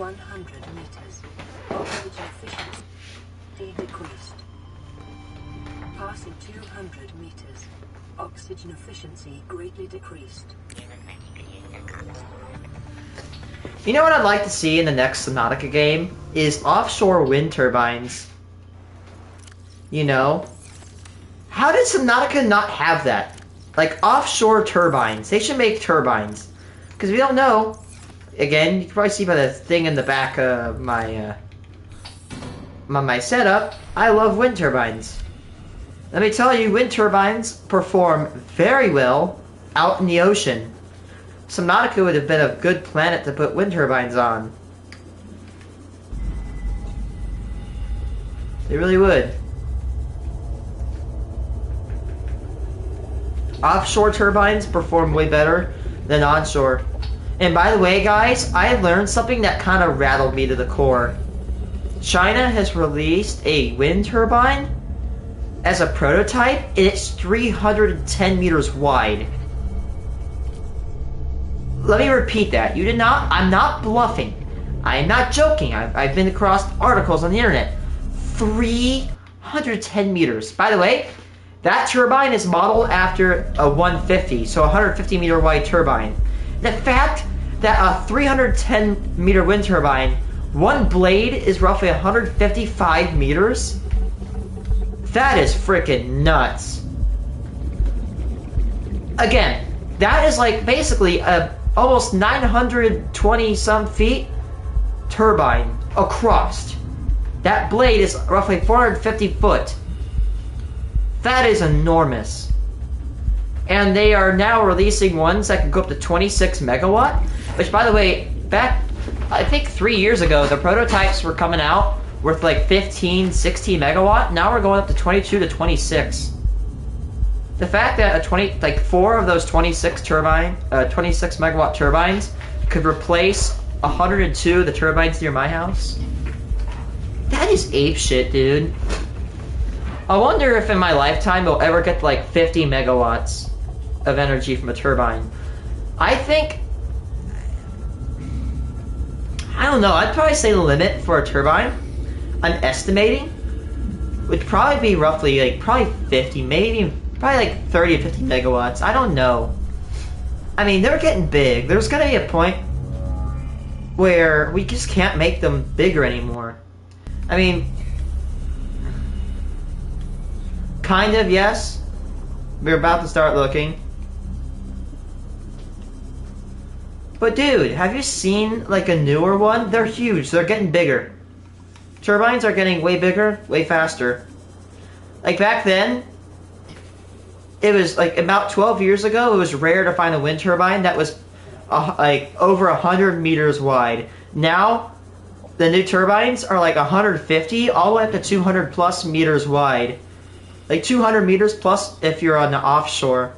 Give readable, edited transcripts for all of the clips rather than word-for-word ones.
100 meters. Operating efficiency decreased. Passing 200 meters. Oxygen efficiency greatly decreased. You know what I'd like to see in the next Subnautica game? Is offshore wind turbines. You know? How did Subnautica not have that? Like, offshore turbines. They should make turbines. Because we don't know. Again, you can probably see by the thing in the back of my, my setup, I love wind turbines. Let me tell you, wind turbines perform very well out in the ocean. Subnautica would have been a good planet to put wind turbines on. They really would. Offshore turbines perform way better than onshore. And by the way, guys, I learned something that kind of rattled me to the core. China has released a wind turbine as a prototype, and it's 310 meters wide. Let me repeat that. You did not. I'm not bluffing. I am not joking. I've been across articles on the internet. 310 meters. By the way, that turbine is modeled after a 150, so a 150 meter wide turbine. The fact that a 310 meter wind turbine, one blade is roughly 155 meters, that is freaking nuts. Again, that is like basically a almost 920 some feet turbine across. That blade is roughly 450 foot. That is enormous. And they are now releasing ones that can go up to 26 megawatt, which, by the way, back, I think 3 years ago, the prototypes were coming out with like 15, 16 megawatt. Now we're going up to 22 to 26. The fact that like 4 of those 26 megawatt turbines could replace 102 of the turbines near my house, that is ape shit, dude. I wonder if in my lifetime we'll ever get like 50 megawatts of energy from a turbine. I think, I don't know, I'd probably say the limit for a turbine, I'm estimating, would probably be roughly like probably 50, maybe probably like 30 to 50 megawatts. I don't know. I mean, they're getting big. There's gonna be a point where we just can't make them bigger anymore. I mean, kind of, yes. We're about to start looking. But dude, have you seen like a newer one? They're huge. They're getting bigger. Turbines are getting way bigger, way faster. Like back then, it was like about 12 years ago, it was rare to find a wind turbine that was like over 100 meters wide. Now, the new turbines are like 150 all the way up to 200 plus meters wide. Like 200 meters plus if you're on the offshore.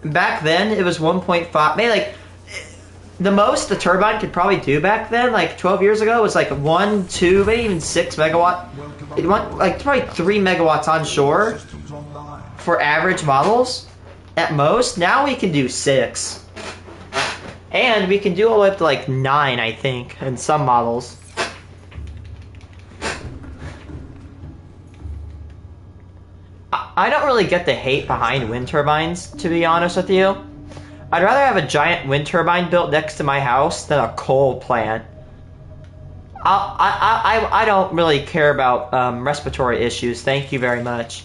Back then, it was 1.5, maybe like, the most the turbine could probably do back then, like 12 years ago, was like 1, 2, maybe even 6 megawatt. It went like probably 3 megawatts onshore for average models at most. Now we can do 6. And we can do all the way up to like 9, I think, in some models. I don't really get the hate behind wind turbines, to be honest with you. I'd rather have a giant wind turbine built next to my house than a coal plant. I don't really care about respiratory issues, thank you very much.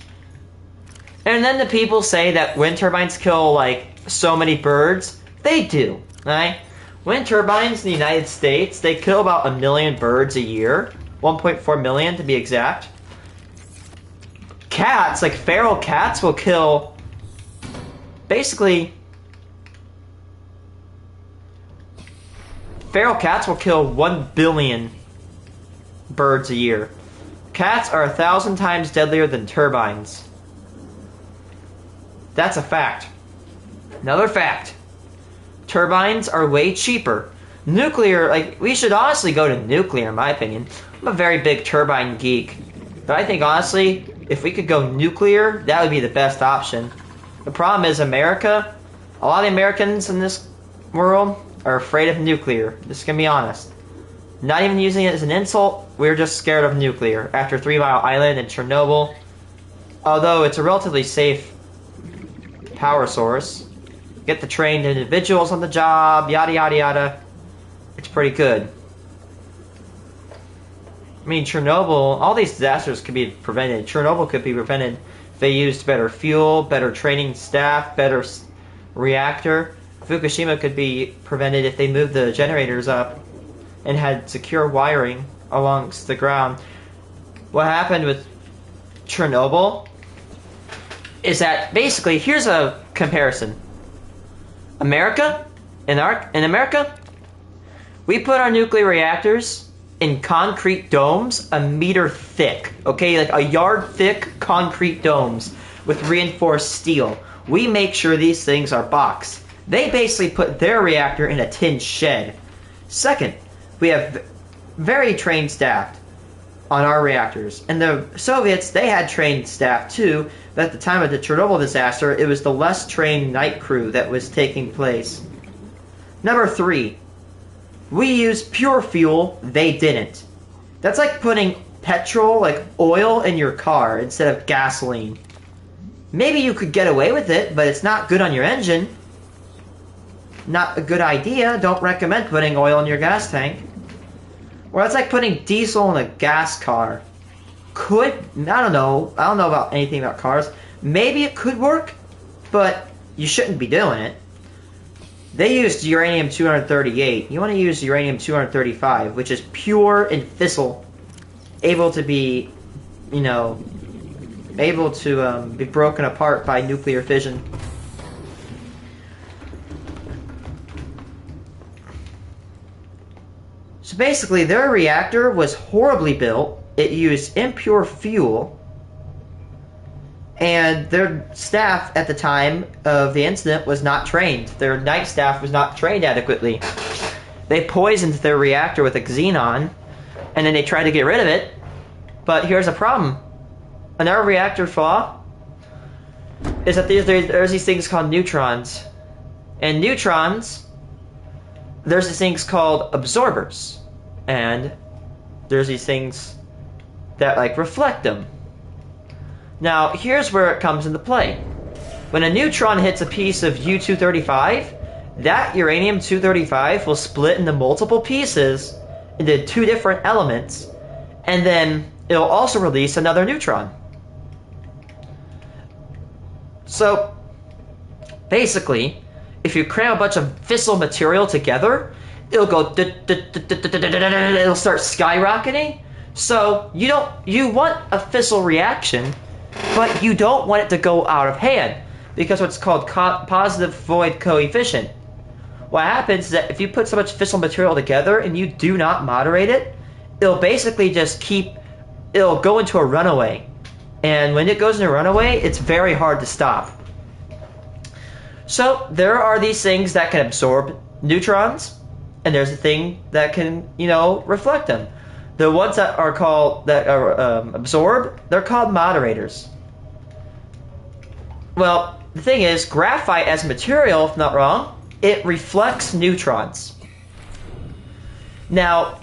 And then the people say that wind turbines kill like so many birds. They do, right? Wind turbines in the United States, they kill about 1 million birds a year. 1.4 million to be exact. Cats, like feral cats, will kill basically. Feral cats will kill 1 billion birds a year. Cats are 1,000 times deadlier than turbines. That's a fact. Another fact. Turbines are way cheaper. Nuclear, like, we should honestly go to nuclear in my opinion. I'm a very big turbine geek. But I think honestly, if we could go nuclear, that would be the best option. The problem is America, a lot of the Americans in this world are afraid of nuclear. Just gonna be honest. Not even using it as an insult, we're just scared of nuclear. After 3 Mile Island and Chernobyl, although it's a relatively safe power source, get the trained individuals on the job, yada yada yada, it's pretty good. I mean, Chernobyl, all these disasters could be prevented. Chernobyl could be prevented if they used better fuel, better training staff, better reactor. Fukushima could be prevented if they moved the generators up and had secure wiring alongst the ground. What happened with Chernobyl is that basically, here's a comparison. In America, we put our nuclear reactors in concrete domes a meter thick, okay, like a yard thick concrete domes with reinforced steel. We make sure these things are boxed. They basically put their reactor in a tin shed. Second, we have very trained staff on our reactors. And the Soviets, they had trained staff too, but at the time of the Chernobyl disaster, it was the less trained night crew that was taking place. Number 3, we used pure fuel, they didn't. That's like putting petrol, like oil, in your car instead of gasoline. Maybe you could get away with it, but it's not good on your engine. Not a good idea. Don't recommend putting oil in your gas tank. Or it's like putting diesel in a gas car. I don't know about anything about cars. Maybe it could work, but you shouldn't be doing it. They used uranium-238. You want to use uranium-235, which is pure and fissile, able to be, be broken apart by nuclear fission. So basically, their reactor was horribly built. It used impure fuel. And their staff at the time of the incident was not trained. Their night staff was not trained adequately. They poisoned their reactor with a xenon, and then they tried to get rid of it. But here's a problem. Another reactor flaw is that there's these things called neutrons. And neutrons, there's these things called absorbers. And there's these things that like reflect them. Now, here's where it comes into play. When a neutron hits a piece of U-235, that uranium-235 will split into multiple pieces into 2 different elements, and then it'll also release another neutron. So, basically, if you cram a bunch of fissile material together, it'll go, it'll start skyrocketing. So you want a fissile reaction, but you don't want it to go out of hand, because what's called positive void coefficient. What happens is that if you put so much fissile material together and you do not moderate it, it'll basically it'll go into a runaway. And when it goes into a runaway, it's very hard to stop. So there are these things that can absorb neutrons, and there's a thing that can, reflect them. The ones that are absorbed, they're called moderators. Well, the thing is, graphite as a material, if not wrong, it reflects neutrons. Now,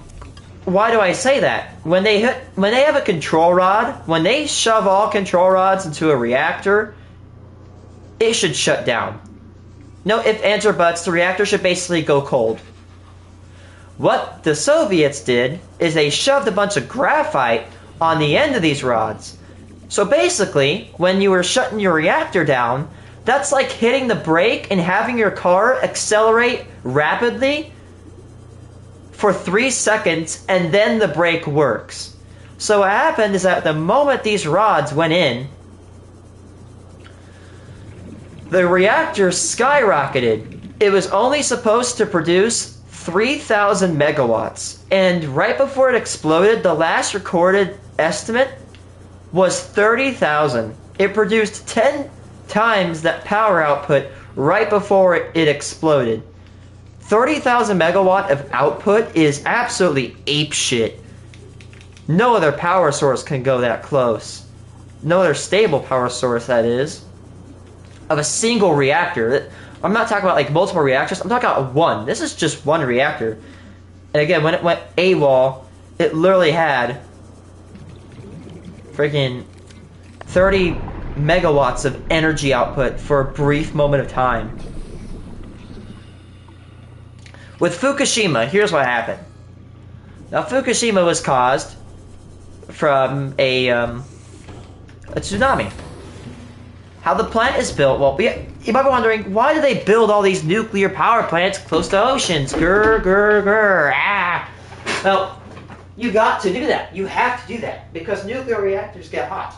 why do I say that? When they have a control rod, when they shove all control rods into a reactor, it should shut down. No ifs, ands, or buts, the reactor should basically go cold. What the Soviets did is they shoved a bunch of graphite on the end of these rods. So basically, when you were shutting your reactor down, that's like hitting the brake and having your car accelerate rapidly for 3 seconds, and then the brake works. So what happened is that the moment these rods went in, the reactor skyrocketed. It was only supposed to produce 3,000 megawatts, and right before it exploded, the last recorded estimate was 30,000. It produced 10 times that power output right before it exploded. 30,000 megawatt of output is absolutely apeshit. No other power source can go that close. No other stable power source, that is, of a single reactor. I'm not talking about like multiple reactors. I'm talking about one. This is just one reactor. And again, when it went AWOL, it literally had freaking 30 megawatts of energy output for a brief moment of time. With Fukushima, here's what happened. Now, Fukushima was caused from a tsunami. How the plant is built, well, you might be wondering, why do they build all these nuclear power plants close to oceans? Grr, grr, grr, ah. Well, you got to do that. You have to do that, because nuclear reactors get hot.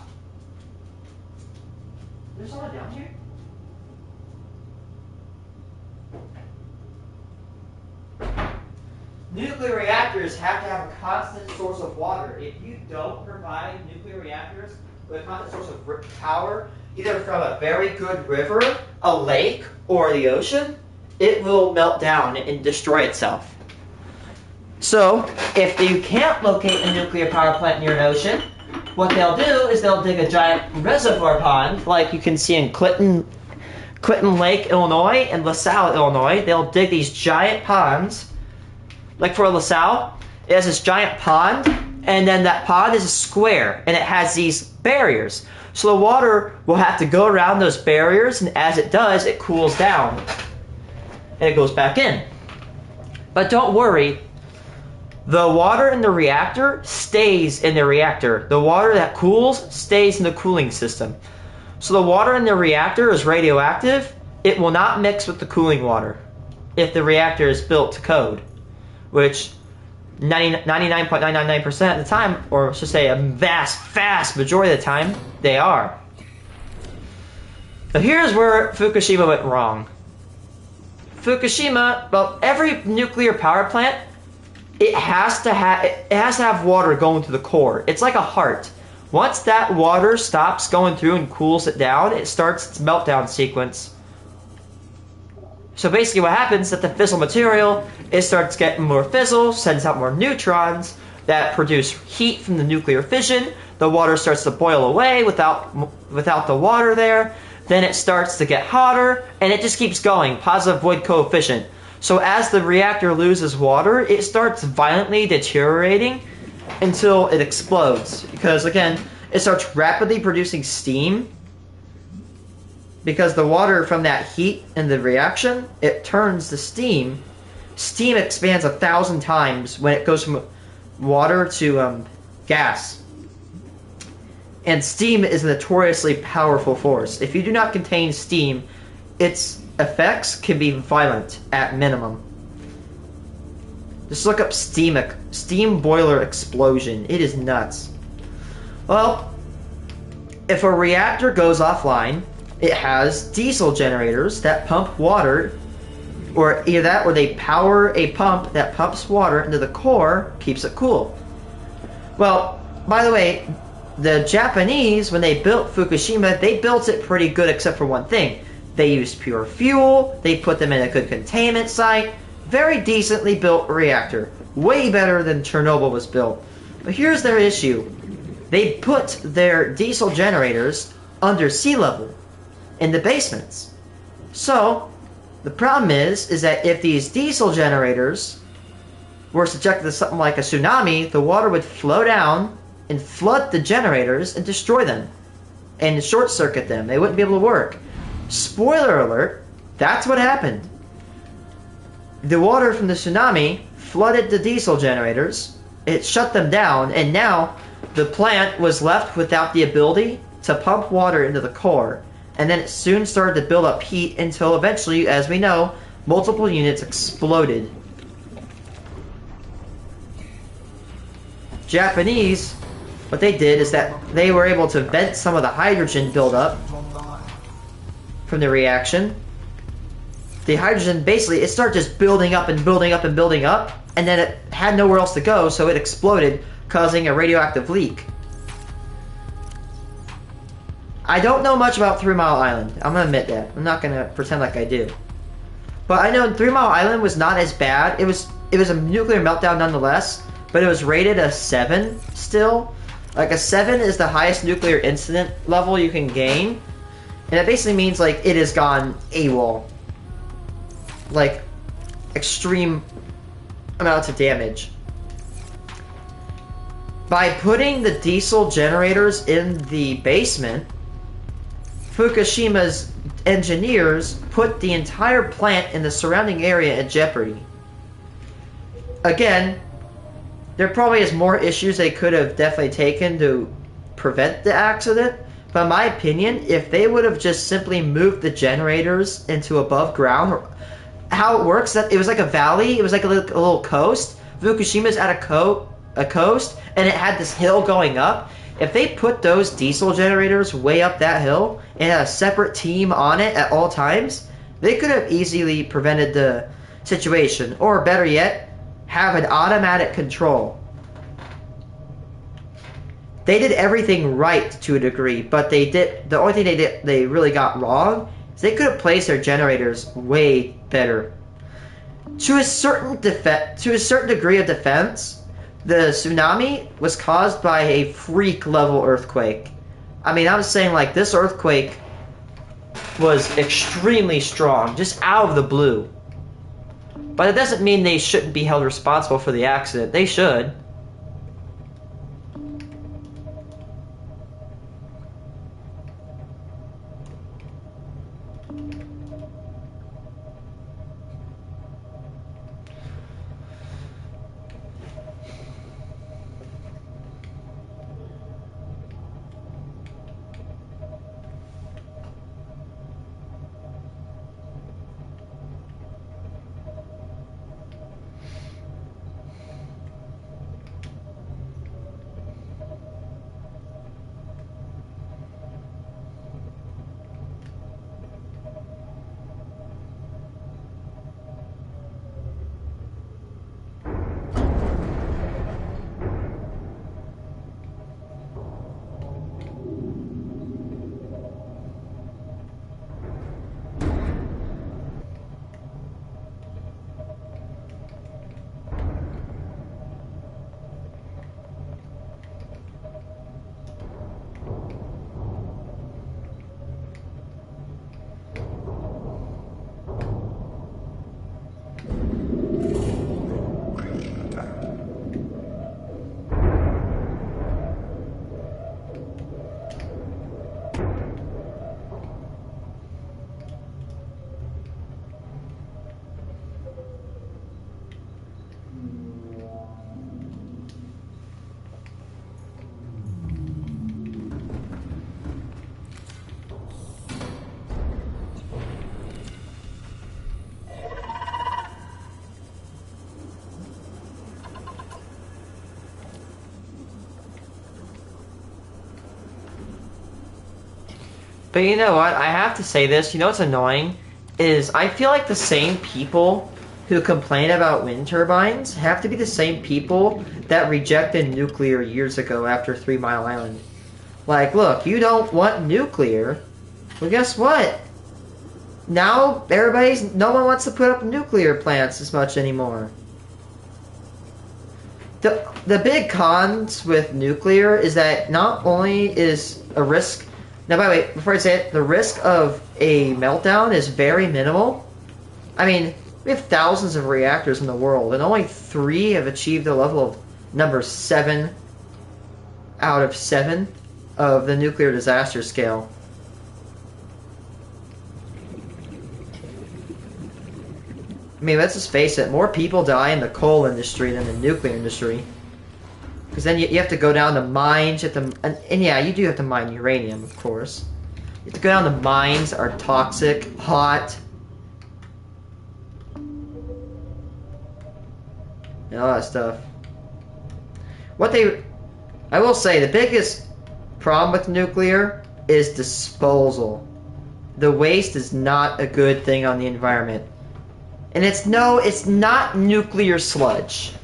There's someone down here? Nuclear reactors have to have a constant source of water. If you don't provide nuclear reactors with a constant source of power, either from a very good river, a lake, or the ocean, it will melt down and destroy itself. So, if you can't locate a nuclear power plant near an ocean, what they'll do is they'll dig a giant reservoir pond, like you can see in Clinton Lake, Illinois, and LaSalle, Illinois. They'll dig these giant ponds. Like for LaSalle, it has this giant pond, and then that pond is a square, and it has these barriers. So the water will have to go around those barriers, and as it does, it cools down. And it goes back in. But don't worry, the water in the reactor stays in the reactor. The water that cools stays in the cooling system. So the water in the reactor is radioactive. It will not mix with the cooling water if the reactor is built to code, which 99.999% of the time, or let's just say a vast majority of the time, they are. So here's where Fukushima went wrong. Fukushima, well, every nuclear power plant, it has to have water going to the core. It's like a heart. Once that water stops going through and cools it down, it starts its meltdown sequence. So basically what happens is that the fissile material, it starts getting more fissile, sends out more neutrons that produce heat from the nuclear fission. The water starts to boil away without the water there. Then it starts to get hotter, and it just keeps going, positive void coefficient. So as the reactor loses water, it starts violently deteriorating until it explodes. Because again, it starts rapidly producing steam. Because the water from that heat in the reaction, it turns to steam. Steam expands 1,000 times when it goes from water to gas. And steam is a notoriously powerful force. If you do not contain steam, its effects can be violent at minimum. Just look up steam boiler explosion. It is nuts. Well, if a reactor goes offline, it has diesel generators that pump water, or either that or they power a pump that pumps water into the core, keeps it cool. Well, by the way, the Japanese, when they built Fukushima, they built it pretty good except for one thing. They used pure fuel, they put them in a good containment site, very decently built reactor. Way better than Chernobyl was built. But here's their issue. They put their diesel generators under sea level, in the basements. So, the problem is that if these diesel generators were subjected to something like a tsunami, the water would flow down and flood the generators and destroy them. And short-circuit them. They wouldn't be able to work. Spoiler alert, that's what happened. The water from the tsunami flooded the diesel generators, it shut them down, and now the plant was left without the ability to pump water into the core. And then it soon started to build up heat until eventually, as we know, multiple units exploded. Japanese, what they did is that they were able to vent some of the hydrogen buildup from the reaction. The hydrogen, basically, it started just building up and building up and building up, and then it had nowhere else to go, so it exploded, causing a radioactive leak. I don't know much about 3 Mile Island. I'm gonna admit that. I'm not gonna pretend like I do. But I know 3 Mile Island was not as bad. It was a nuclear meltdown nonetheless, but it was rated a 7 still. Like a 7 is the highest nuclear incident level you can gain. And it basically means like it has gone AWOL. like, extreme amounts of damage. By putting the diesel generators in the basement, Fukushima's engineers put the entire plant in the surrounding area in jeopardy. Again, there probably is more issues they could have definitely taken to prevent the accident, but in my opinion, if they would have just simply moved the generators into above ground, how it works, that it was like a valley, it was like a little coast. Fukushima's at a coast, and it had this hill going up. If they put those diesel generators way up that hill and had a separate team on it at all times, they could have easily prevented the situation, or better yet, have an automatic control. They did everything right to a degree, but the only thing they really got wrong is they could have placed their generators way better. To a certain degree of defense, the tsunami was caused by a freak level earthquake. I mean, I'm saying, like, this earthquake was extremely strong, just out of the blue. But it doesn't mean they shouldn't be held responsible for the accident. They should. But you know what? I have to say this. You know what's annoying? Is I feel like the same people who complain about wind turbines have to be the same people that rejected nuclear years ago after 3 Mile Island. Like, look, you don't want nuclear. Well, guess what? Now, no one wants to put up nuclear plants as much anymore. The big cons with nuclear is that not only is a risk... Now, by the way, before I say it, the risk of a meltdown is very minimal. I mean, we have thousands of reactors in the world, and only 3 have achieved the level of number 7 out of 7 of the nuclear disaster scale. I mean, let's just face it, more people die in the coal industry than the nuclear industry. Because then you have to go down to mines, and yeah, you do have to mine uranium, of course. You have to go down to mines that are toxic, hot, and all that stuff. I will say, the biggest problem with nuclear is disposal. The waste is not a good thing on the environment. And it's not nuclear sludge.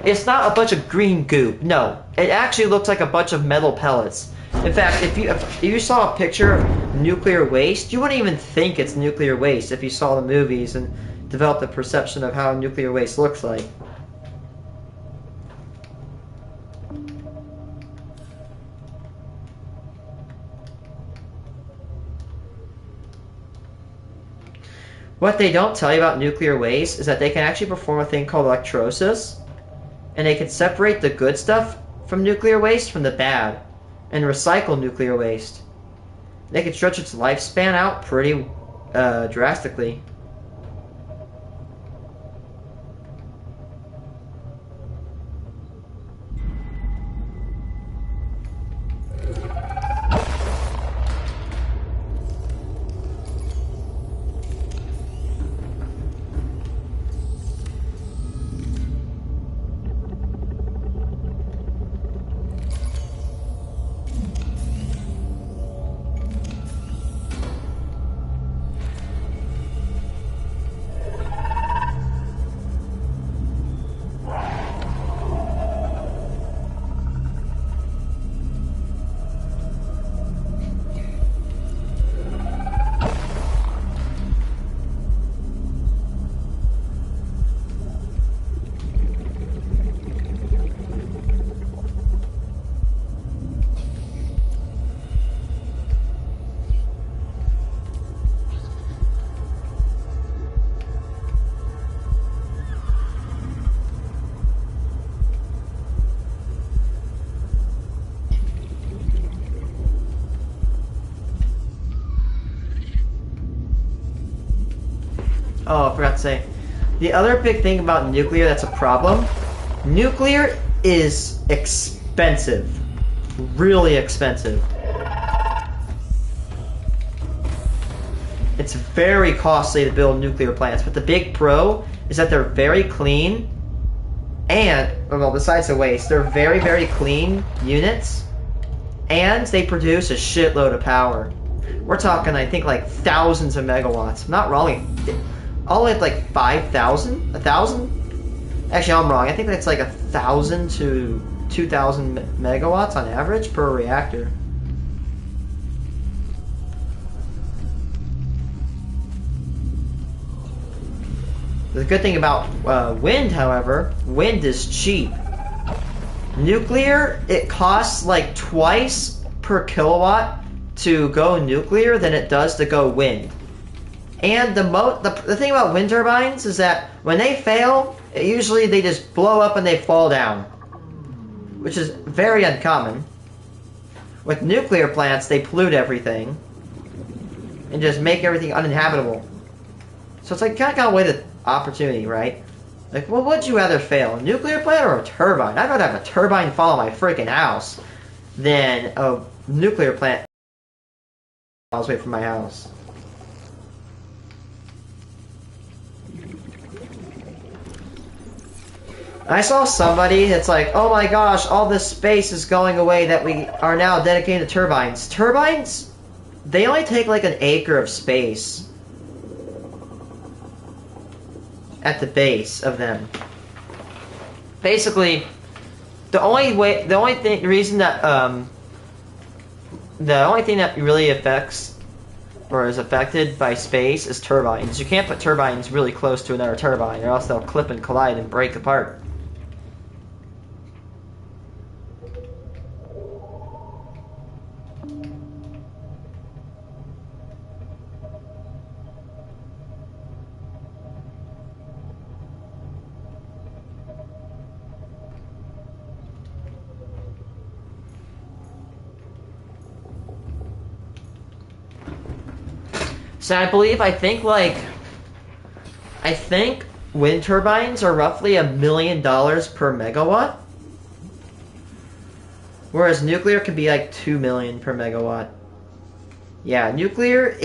It's not a bunch of green goop. No, it actually looks like a bunch of metal pellets. In fact, if you saw a picture of nuclear waste, you wouldn't even think it's nuclear waste if you saw the movies and developed a perception of how nuclear waste looks like. What they don't tell you about nuclear waste is that they can actually perform a thing called electrolysis, and they can separate the good stuff from nuclear waste from the bad, and recycle nuclear waste. They can stretch its lifespan out pretty drastically. Oh, I forgot to say. The other big thing about nuclear that's a problem, nuclear is expensive. Really expensive. It's very costly to build nuclear plants, but the big pro is that they're very clean, and, well, besides the waste, they're very, very clean units, and they produce a shitload of power. We're talking, I think, like thousands of megawatts. I'm not wrong. All the way up like 5,000? 1,000? Actually, I'm wrong. I think that's like 1,000 to 2,000 megawatts on average per reactor. The good thing about wind, however, wind is cheap. Nuclear, it costs like twice per kilowatt to go nuclear than it does to go wind. And the thing about wind turbines is that when they fail, usually they just blow up and they fall down, which is very uncommon. With nuclear plants, they pollute everything and just make everything uninhabitable. So it's like kind of wasted opportunity, right? Like, well, would you rather fail, a nuclear plant or a turbine? I'd rather have a turbine fall on my freaking house than a nuclear plant miles away from my house. I saw somebody that's like, oh my gosh, all this space is going away that we are now dedicated to turbines. Turbines, they only take like an acre of space at the base of them. Basically, the only thing that really affects or is affected by space is turbines. You can't put turbines really close to another turbine, or else they'll clip and collide and break apart. So I think wind turbines are roughly $1 million per megawatt, whereas nuclear can be like 2 million per megawatt. Yeah, nuclear,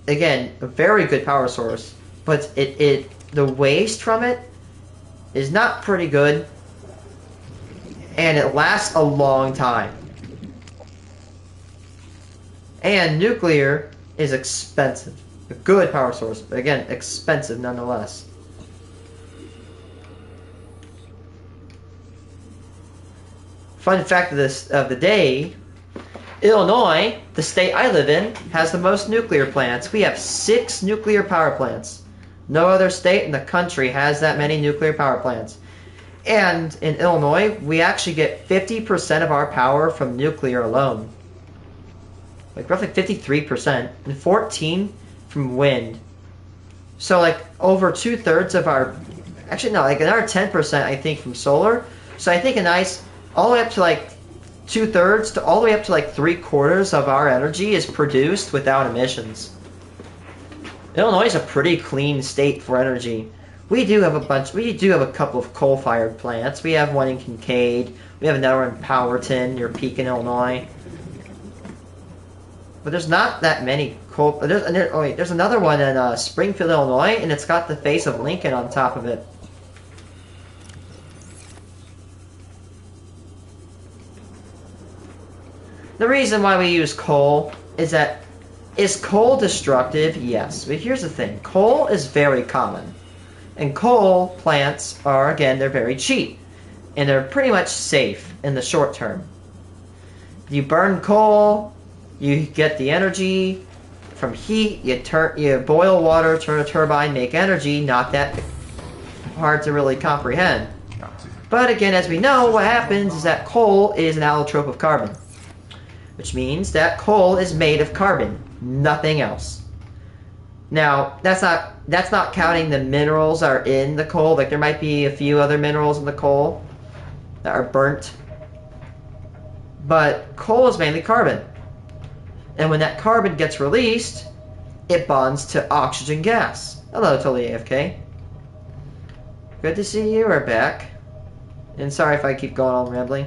again, a very good power source, but the waste from it is not pretty good, and it lasts a long time. And nuclear is expensive. A good power source, but again, expensive nonetheless. Fun fact of the day, Illinois, the state I live in, has the most nuclear plants. We have 6 nuclear power plants. No other state in the country has that many nuclear power plants. And in Illinois, we actually get 50% of our power from nuclear alone. Like roughly 53%, and 14% from wind. So like over 2/3 of our, actually no, like another 10% I think from solar. So I think a nice, all the way up to like 2/3 to all the way up to like 3/4 of our energy is produced without emissions. Illinois is a pretty clean state for energy. We do have a couple of coal-fired plants. We have one in Kincaid. We have another in Powderton near Pekin, Illinois. But there's not that many coal. There's another one in Springfield, Illinois, and it's got the face of Lincoln on top of it. The reason why we use coal is that, is coal destructive? Yes. But here's the thing. Coal is very common. And coal plants are, again, they're very cheap. And they're pretty much safe in the short term. You burn coal, you get the energy from heat, you boil water, turn a turbine, make energy. Not that hard to really comprehend. But again, as we know, what happens is that coal is an allotrope of carbon. Which means that coal is made of carbon, nothing else. Now, that's not counting the minerals that are in the coal. Like there might be a few other minerals in the coal that are burnt. But coal is mainly carbon. And when that carbon gets released, it bonds to oxygen gas. Hello, totally AFK. Good to see you. We're back. And sorry if I keep going on rambling.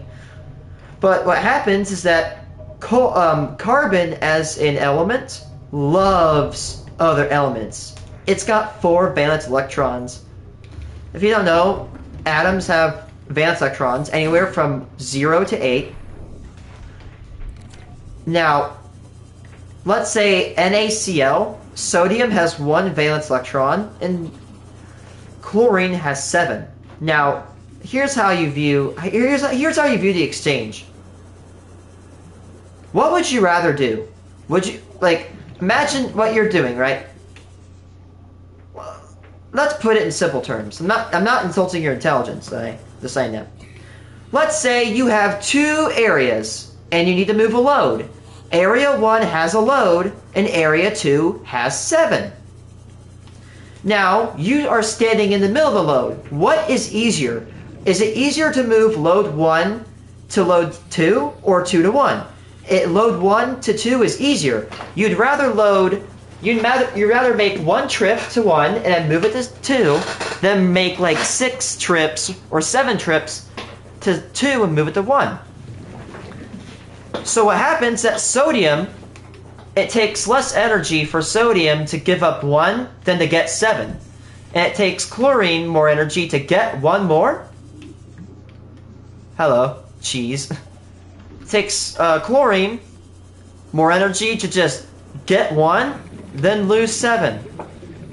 But what happens is that carbon as an element loves other elements. It's got 4 valence electrons. If you don't know, atoms have valence electrons anywhere from 0 to 8. Now, let's say NaCl, sodium has 1 valence electron, and chlorine has 7. Now, here's how you view the exchange. What would you rather do? Would you, like, imagine what you're doing, right? Let's put it in simple terms. I'm not insulting your intelligence, just saying that. Let's say you have 2 areas and you need to move a load. Area 1 has a load and area 2 has 7. Now, you are standing in the middle of the load. What is easier? Is it easier to move load 1 to load 2 or 2 to 1? Load 1 to 2 is easier. You'd rather make 1 trip to 1 and then move it to 2 than make like 6 trips or 7 trips to 2 and move it to 1. So what happens at sodium, it takes less energy for sodium to give up 1 than to get 7. And it takes chlorine more energy to get 1 more. Hello, cheese. It takes chlorine more energy to just get 1, then lose 7.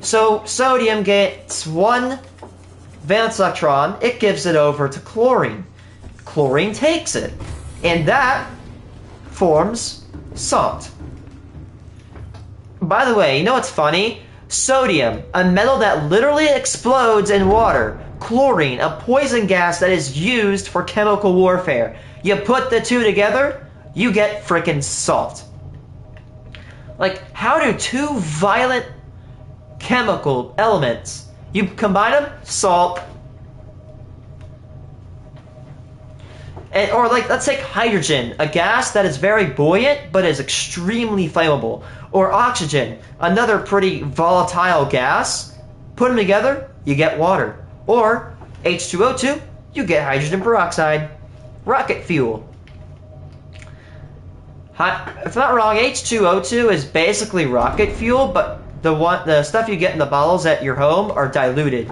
So sodium gets 1 valence electron, it gives it over to chlorine. Chlorine takes it, and that forms salt. By the way, you know what's funny? Sodium, a metal that literally explodes in water. Chlorine, a poison gas that is used for chemical warfare. You put the 2 together, you get frickin' salt. Like, how do 2 violent chemical elements, you combine them, salt. Or like, let's take hydrogen, a gas that is very buoyant but is extremely flammable. Or oxygen, another pretty volatile gas. Put them together, you get water. Or H2O2, you get hydrogen peroxide. Rocket fuel. If I'm not wrong, H2O2 is basically rocket fuel, but the stuff you get in the bottles at your home are diluted.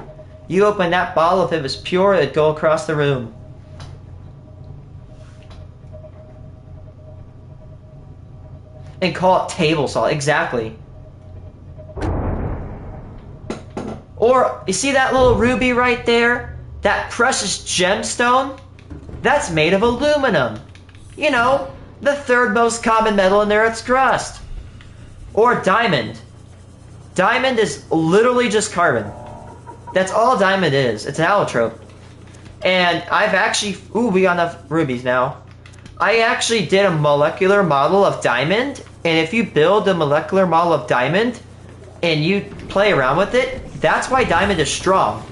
You open that bottle, if it was pure, it'd go across the room. And call it table salt, exactly. Or, you see that little ruby right there? That precious gemstone? That's made of aluminum. You know, the 3rd most common metal in the Earth's crust. Or diamond. Diamond is literally just carbon. That's all diamond is. It's an allotrope. And I've actually... Ooh, we got enough rubies now. I actually did a molecular model of diamond. And if you build a molecular model of diamond, and you play around with it, that's why diamond is strong.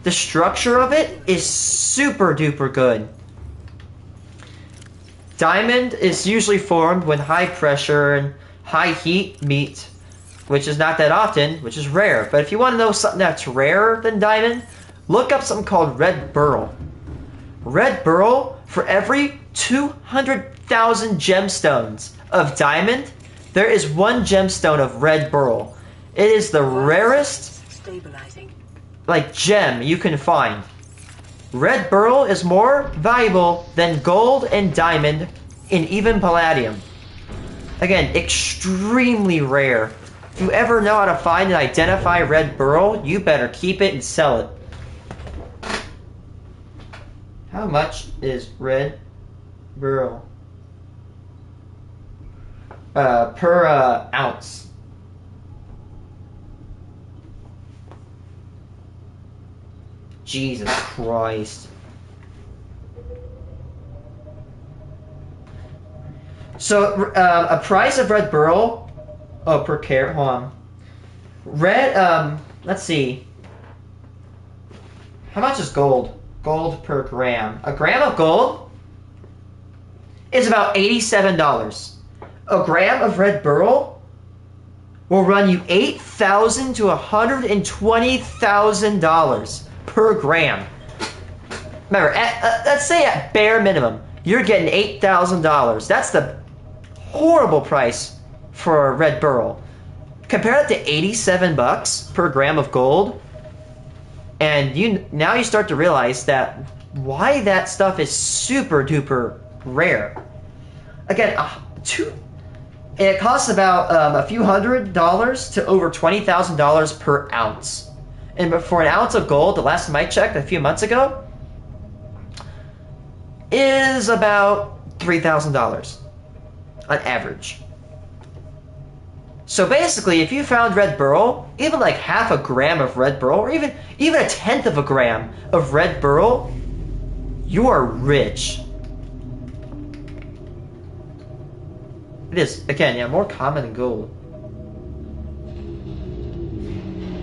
The structure of it is super duper good. Diamond is usually formed when high pressure and high heat meet, which is not that often, which is rare. But if you want to know something that's rarer than diamond, look up something called red beryl. Red beryl, for every 200,000 gemstones of diamond, there is one gemstone of red beryl. It is the rarest gem you can find. Red beryl is more valuable than gold and diamond and even palladium. Again, extremely rare. If you ever know how to find and identify red beryl, you better keep it and sell it. How much is red beryl? Per ounce. Jesus Christ. So, a price of red beryl... Oh, per carat, hold on. Red, let's see. How much is gold? Gold per gram. A gram of gold is about $87. A gram of red beryl will run you $8,000 to $120,000 per gram. Remember, let's say at bare minimum, you're getting $8,000. That's the horrible price for red beryl. Compare that to 87 bucks per gram of gold, and now you start to realize that why that stuff is super duper rare. Again, it costs about a few $100s to over $20,000 per ounce. And for an ounce of gold, the last time I checked a few months ago, is about $3,000 on average. So basically, if you found red beryl, even like half a gram of red beryl, or even a tenth of a gram of red beryl, you are rich. It is, again, yeah, more common than gold.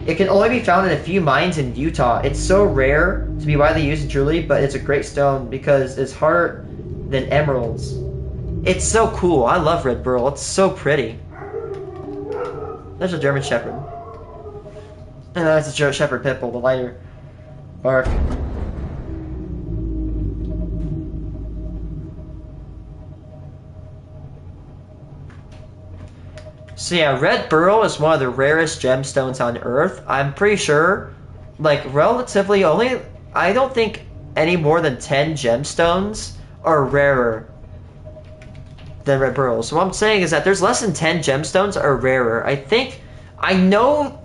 It can only be found in a few mines in Utah. It's so rare to be widely used in jewelry, but it's a great stone because it's harder than emeralds. It's so cool. I love red beryl. It's so pretty. There's a German Shepherd. And that's a German Shepherd pit bull, the lighter bark. So yeah, red beryl is one of the rarest gemstones on Earth. I'm pretty sure, like, relatively only, I don't think any more than 10 gemstones are rarer than red beryl. So what I'm saying is that there's less than 10 gemstones are rarer. I know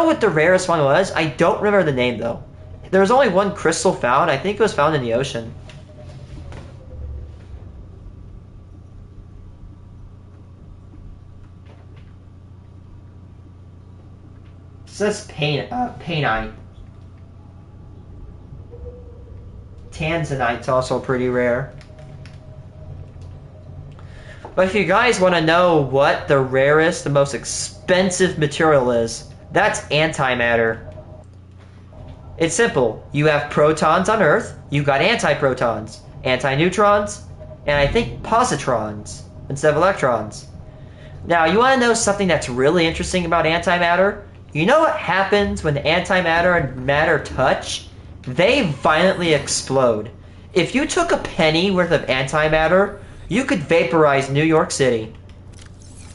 what the rarest one was. I don't remember the name though. There was only one crystal found. I think it was found in the ocean. It says painite. Tanzanite's also pretty rare. But if you guys want to know what the rarest, the most expensive material is, that's antimatter. It's simple. You have protons on Earth, you got antiprotons, antineutrons, and I think positrons instead of electrons. Now, you want to know something that's really interesting about antimatter? You know what happens when antimatter and matter touch? They violently explode. If you took a penny worth of antimatter, you could vaporize New York City.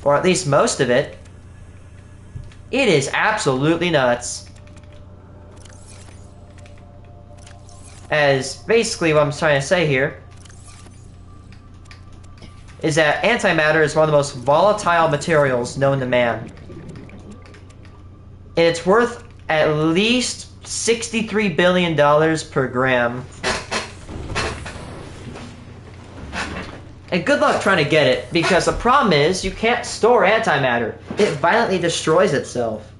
Or at least most of it. It is absolutely nuts. As basically what I'm trying to say here is that antimatter is one of the most volatile materials known to man. And it's worth at least $63 billion per gram. And good luck trying to get it, because the problem is you can't store antimatter. It violently destroys itself.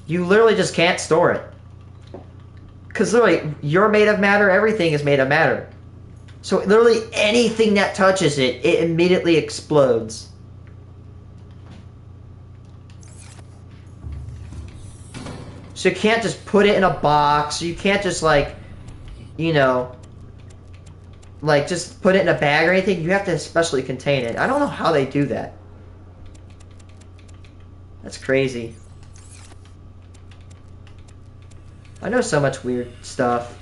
You literally just can't store it. Because literally, you're made of matter, everything is made of matter. So literally anything that touches it, it immediately explodes. So you can't just put it in a box. You can't just like, you know, like just put it in a bag or anything. You have to specially contain it. I don't know how they do that. That's crazy. I know so much weird stuff.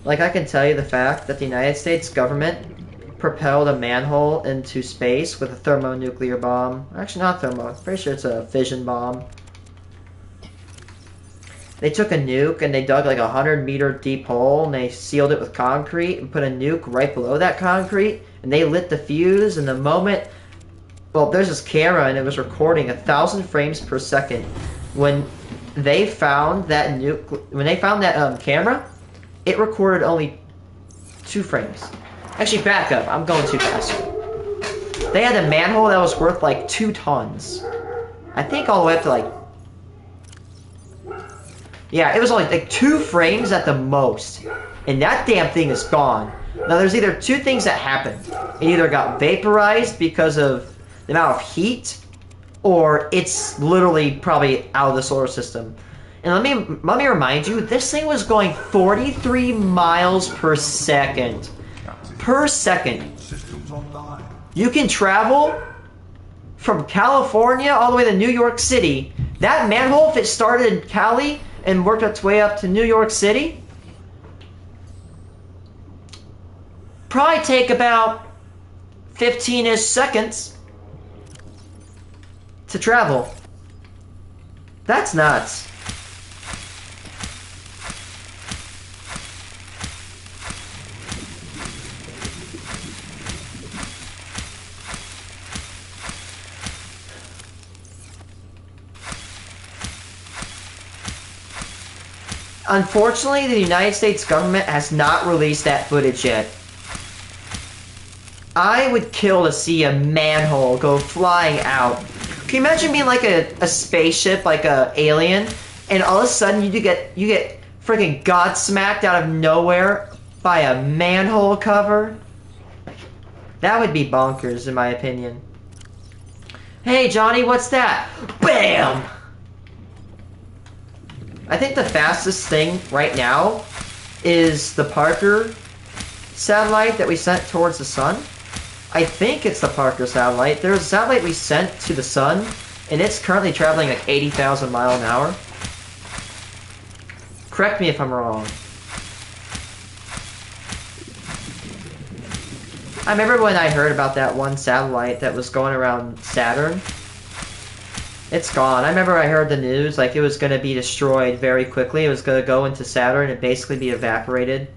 Like, I can tell you the fact that the United States government propelled a manhole into space with a thermonuclear bomb. Actually, not thermo. I'm pretty sure it's a fission bomb. They took a nuke and they dug like a 100-meter deep hole and they sealed it with concrete and put a nuke right below that concrete and they lit the fuse, and the moment... Well, there's this camera and it was recording 1,000 frames per second. When they found that camera, it recorded only 2 frames. Actually, back up. I'm going too fast. They had a manhole that was worth like 2 tons. I think all the way up to like... Yeah, it was only like 2 frames at the most. And that damn thing is gone. Now, there's either 2 things that happened. It either got vaporized because of the amount of heat, or it's literally probably out of the solar system. And let me remind you, this thing was going 43 miles per second. Per second. You can travel from California all the way to New York City. That manhole, if it started in Cali and worked its way up to New York City, probably take about 15-ish seconds to travel. That's nuts. Unfortunately, the United States government has not released that footage yet. I would kill to see a manhole go flying out. Can you imagine being like a spaceship, like a alien, and all of a sudden you get freaking godsmacked out of nowhere by a manhole cover? That would be bonkers, in my opinion. Hey, Johnny, what's that? BAM! I think the fastest thing right now is the Parker satellite that we sent towards the sun. I think it's the Parker satellite. There's a satellite we sent to the sun, and it's currently traveling like 80,000 miles an hour. Correct me if I'm wrong. I remember when I heard about that one satellite that was going around Saturn. It's gone. I remember I heard the news, like it was going to be destroyed very quickly. It was going to go into Saturn and basically be evaporated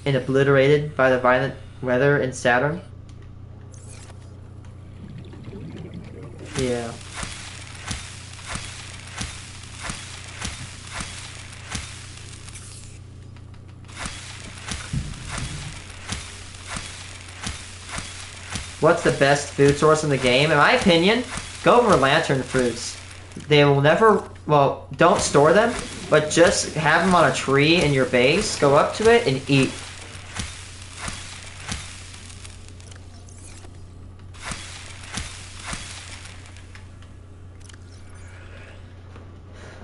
and obliterated by the violent weather in Saturn. Yeah. What's the best food source in the game? In my opinion, go for lantern fruits. They will never, well, don't store them, but just have them on a tree in your base, go up to it, and eat.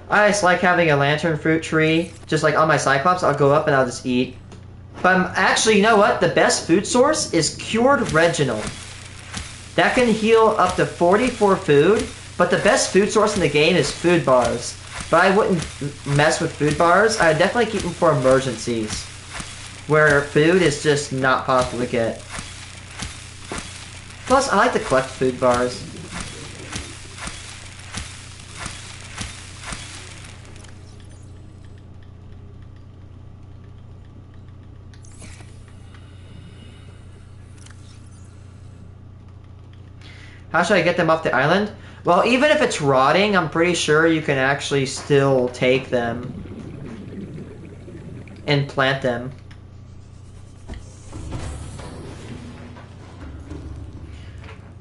I just like having a lantern fruit tree, just like on my Cyclops. I'll go up and I'll just eat. But actually, you know what? The best food source is cured Reginald. That can heal up to 44 food, but the best food source in the game is food bars. But I wouldn't mess with food bars. I would definitely keep them for emergencies, where food is just not possible to get. Plus, I like to collect food bars. How should I get them off the island? Well, even if it's rotting, I'm pretty sure you can actually still take them and plant them.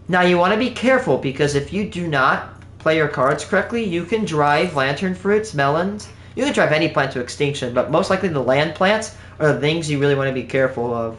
Now, you want to be careful, because if you do not play your cards correctly, you can drive lantern fruits, melons. You can drive any plant to extinction, but most likely the land plants are the things you really want to be careful of.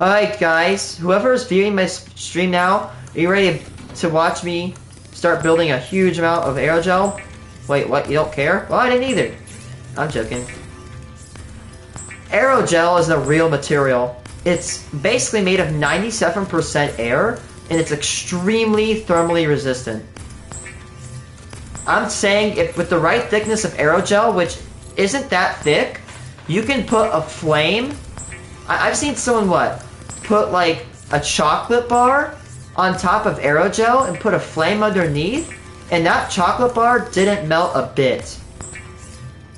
Alright guys, whoever is viewing my stream now, are you ready to watch me start building a huge amount of aerogel? Wait, what? You don't care? Well, I didn't either. I'm joking. Aerogel is a real material. It's basically made of 97% air, and it's extremely thermally resistant. I'm saying if with the right thickness of aerogel, which isn't that thick, you can put a flame. I've seen someone, put like a chocolate bar on top of aerogel and put a flame underneath, and that chocolate bar didn't melt a bit.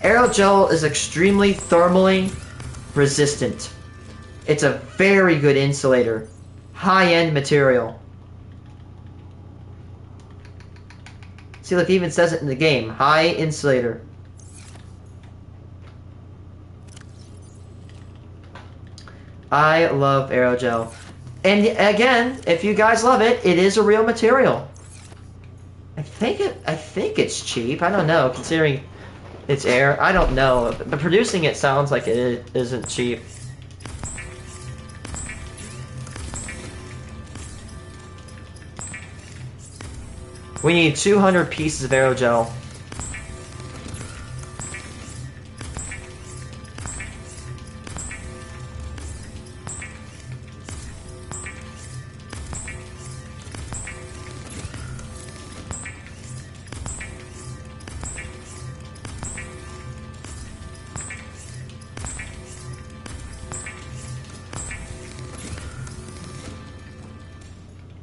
Aerogel is extremely thermally resistant. It's a very good insulator. High-end material. See, look, it even says it in the game. High insulator. I love aerogel. And again, if you guys love it, it is a real material. I think it's cheap. I don't know, considering it's air. I don't know. But producing it sounds like it isn't cheap. We need 200 pieces of aerogel.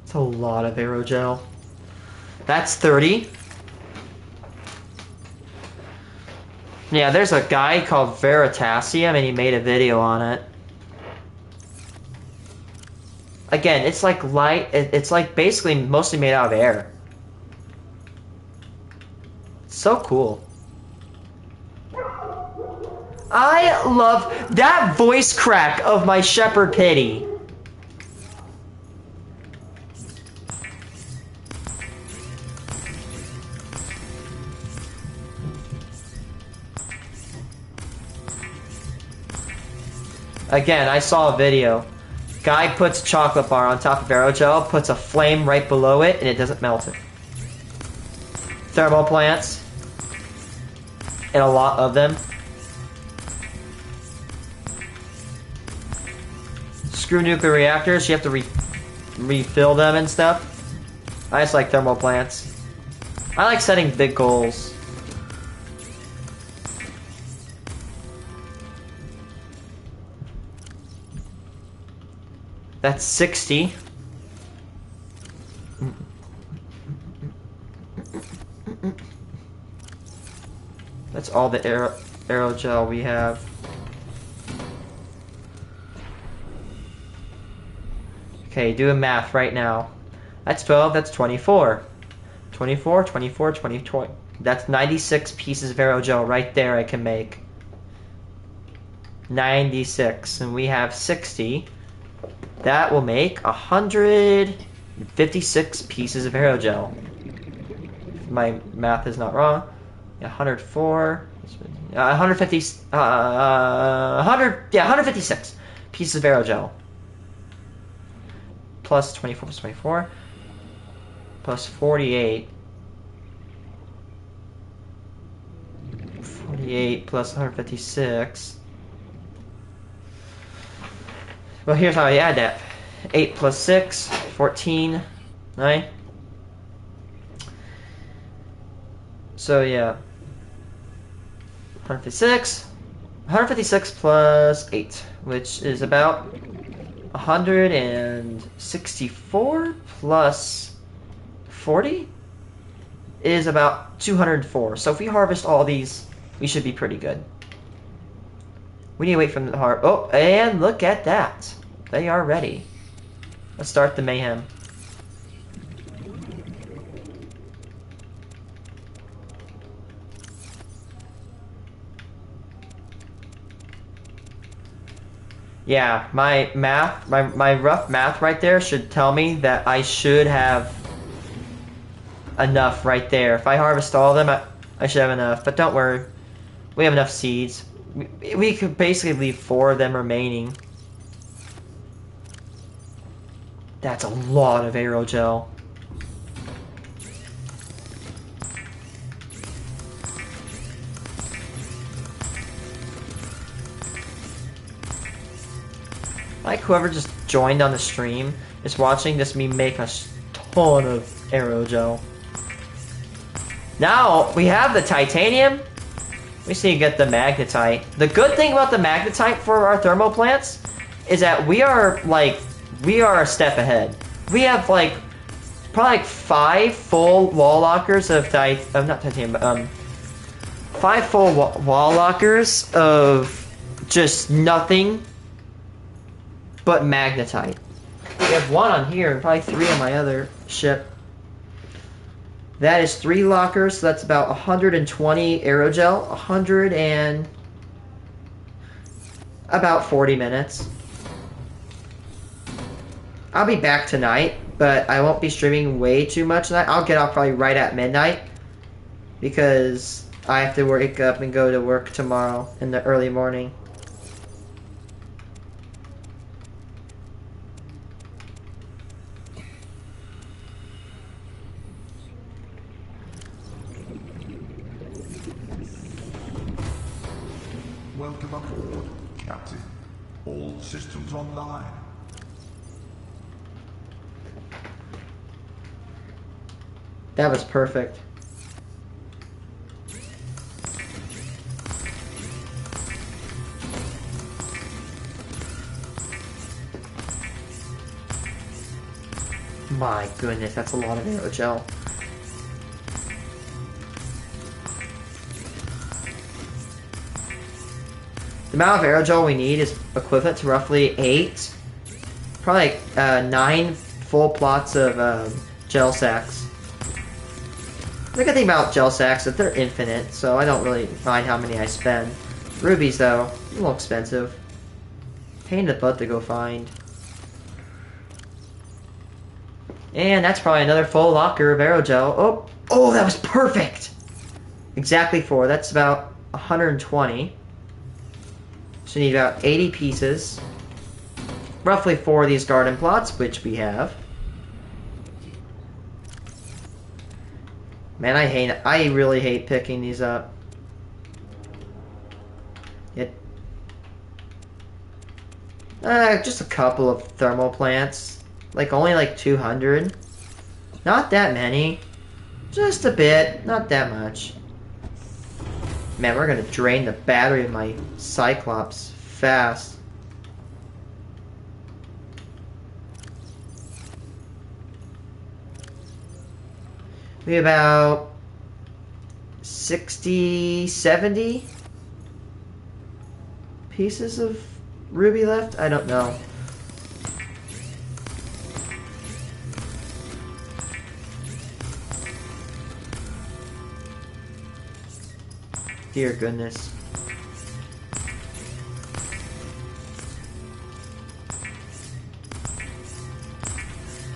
It's a lot of aerogel. That's 30. Yeah, there's a guy called Veritasium, and he made a video on it. Again, it's like light. It's like basically mostly made out of air. So cool. I love that voice crack of my Shepherd Pity. Again, I saw a video. Guy puts chocolate bar on top of aerogel, puts a flame right below it, and it doesn't melt it. Thermal plants. And a lot of them. Screw nuclear reactors, you have to refill them and stuff. I just like thermal plants. I like setting big goals. That's 60. That's all the aerogel we have. Okay, doing math right now. That's 12, that's 24. 24, 24, 20. That's 96 pieces of aerogel right there I can make. 96, and we have 60. That will make 156 pieces of aerogel. If my math is not wrong. 104, 150, 156 pieces of aerogel. Plus 24 plus 24. Plus 48. 48 plus 156. Well, here's how I add that. 8 plus 6, 14, 9. So, yeah. 156 plus 8, which is about 164 plus 40 is about 204. So if we harvest all these, we should be pretty good. We need to wait for them to harvest. Oh, and look at that. They are ready. Let's start the mayhem. Yeah, my math, my rough math right there should tell me that I should have enough right there. If I harvest all of them, I should have enough. But don't worry. We have enough seeds. We could basically leave 4 of them remaining. That's a lot of aerogel. Like whoever just joined on the stream is watching this me make a ton of aerogel. Now we have the titanium. We just need to get the magnetite. The good thing about the magnetite for our thermal plants is that we are a step ahead. We have like probably like 5 full wall lockers of not titanium, 5 full wall lockers of just nothing but magnetite. We have 1 on here and probably 3 on my other ship. That is 3 lockers, so that's about 120 aerogel, 100 and about 40 minutes. I'll be back tonight, but I won't be streaming way too much tonight. I'll get off probably right at midnight because I have to wake up and go to work tomorrow in the early morning. Welcome aboard, Captain. All systems online. That was perfect. My goodness, that's a lot of aerogel. The amount of aerogel we need is equivalent to roughly 8, probably like 9 full plots of gel sacks. The good thing about gel sacks is that they're infinite, so I don't really mind how many I spend. Rubies, though, a little expensive. Pain in the butt to go find. And that's probably another full locker of aerogel. Oh, that was perfect! Exactly 4. That's about 120. So we need about 80 pieces. Roughly 4 of these garden plots, which we have. Man, I really hate picking these up. Just a couple of thermal plants. Only like 200. Not that many. Just a bit, not that much. Man, we're gonna drain the battery of my Cyclops fast. We have about 60, 70 pieces of ruby left? I don't know. Dear goodness.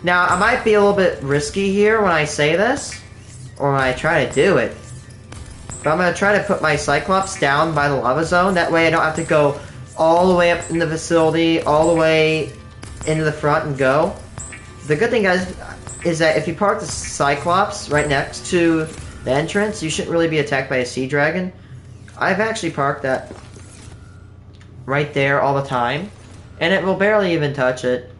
Now, I might be a little bit risky here when I say this, or when I try to do it. But I'm going to try to put my Cyclops down by the lava zone. That way I don't have to go all the way up in the facility, all the way into the front and go. The good thing, guys, is that if you park the Cyclops right next to the entrance, you shouldn't really be attacked by a sea dragon. I've actually parked that right there all the time, and it will barely even touch it.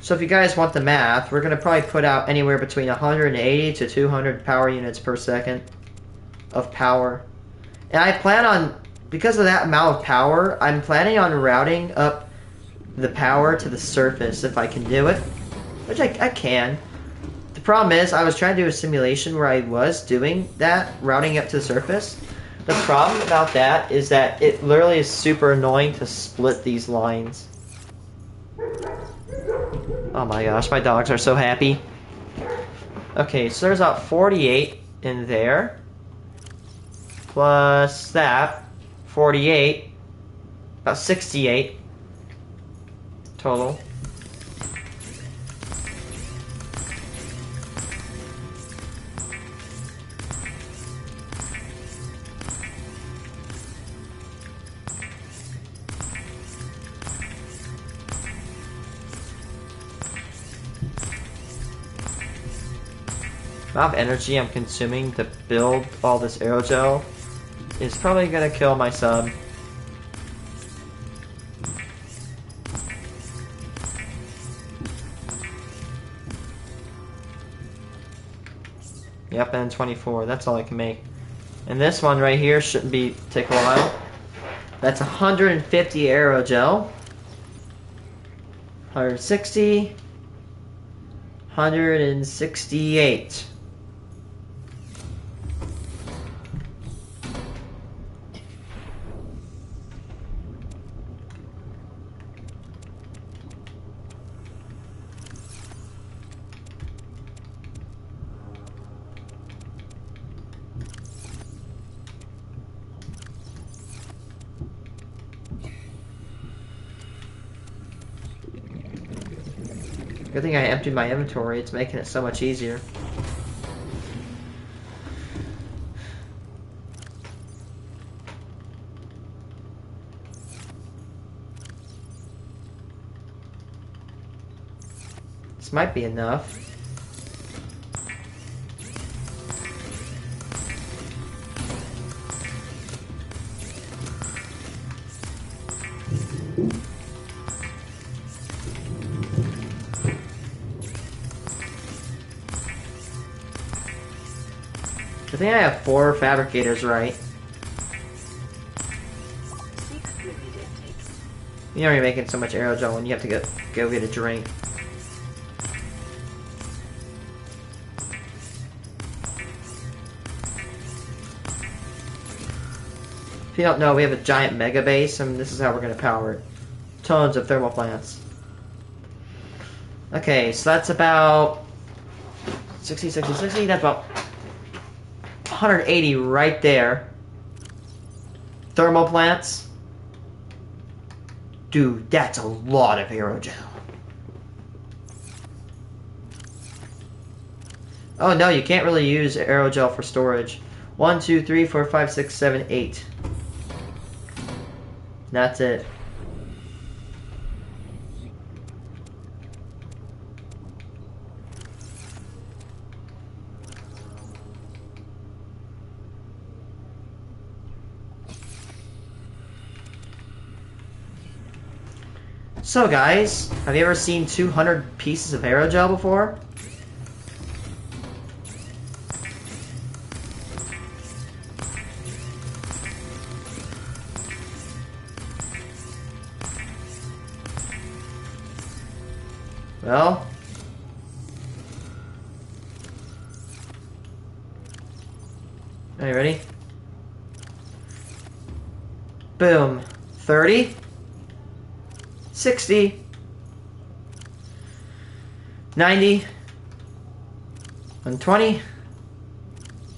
So if you guys want the math, we're going to probably put out anywhere between 180 to 200 power units per second of power. And I plan on, because of that amount of power, I'm planning on routing up the power to the surface if I can do it. Which I can. The problem is, I was trying to do a simulation where I was doing that, routing up to the surface. The problem about that is that it literally is super annoying to split these lines. Oh my gosh, my dogs are so happy. Okay, so there's about 48 in there. Plus that, 48. About 68. total. Amount of energy I'm consuming to build all this aerogel is probably gonna kill my sub. Yep, and 24. That's all I can make. And this one right here shouldn't take a while. That's 150 aerogel. 160. 168. Good thing I emptied my inventory, it's making it so much easier. This might be enough. I think I have 4 fabricators, right? You're already making so much aerogel when you have to go get a drink. If you don't know, we have a giant mega base, and this is how we're going to power it. Tons of thermal plants. Okay, so that's about 60, 60, 60. That's about 180 right there. Thermal plants. Dude, that's a lot of aerogel. Oh no, you can't really use aerogel for storage. 1, 2, 3, 4, 5, 6, 7, 8. That's it. So guys, have you ever seen 200 pieces of aerogel before? Well, are you ready? Boom. 30. 60. 90. 120.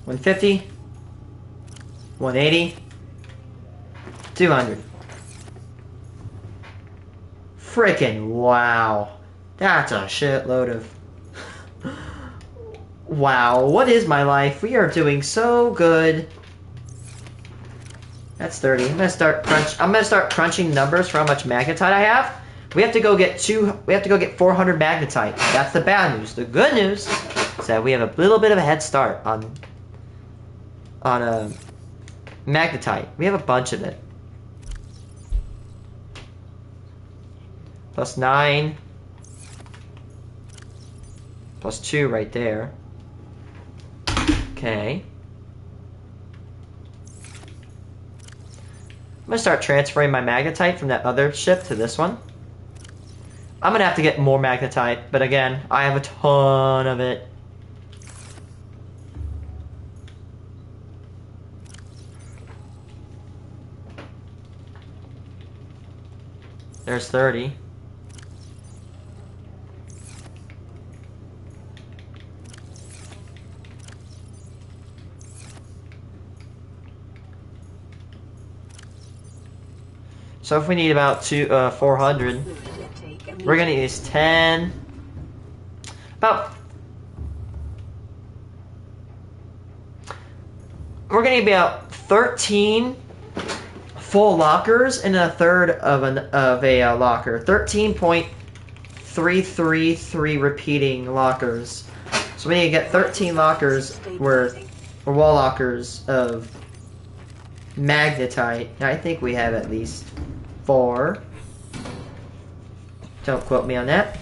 150. 180. 200. Frickin' wow. That's a shitload of... Wow, what is my life? We are doing so good. That's 30. I'm gonna start crunching numbers for how much magnetite I have. We have to go get 400 magnetite. That's the bad news. The good news is that we have a little bit of a head start on magnetite. We have a bunch of it. Plus 9. Plus 2 right there. Okay. I'm gonna start transferring my magnetite from that other ship to this one. I'm gonna have to get more magnetite, but again, I have a ton of it. There's 30. So if we need about 400. We're gonna use 10. We're gonna be about 13 full lockers and a third of a locker. 13.333 repeating lockers. So we need to get 13 lockers worth, or wall lockers of magnetite. Now I think we have at least 4. Don't quote me on that.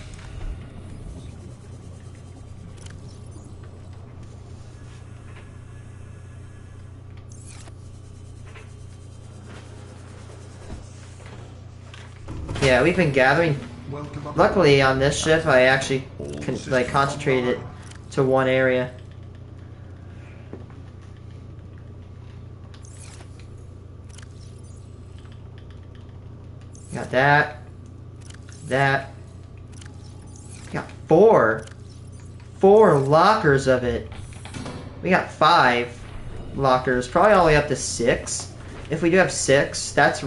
Yeah, we've been gathering. Luckily on this ship I actually concentrated it to one area. Got that. Got 4 lockers of it. We got 5 lockers, probably all the way up to 6. If we do have 6, that's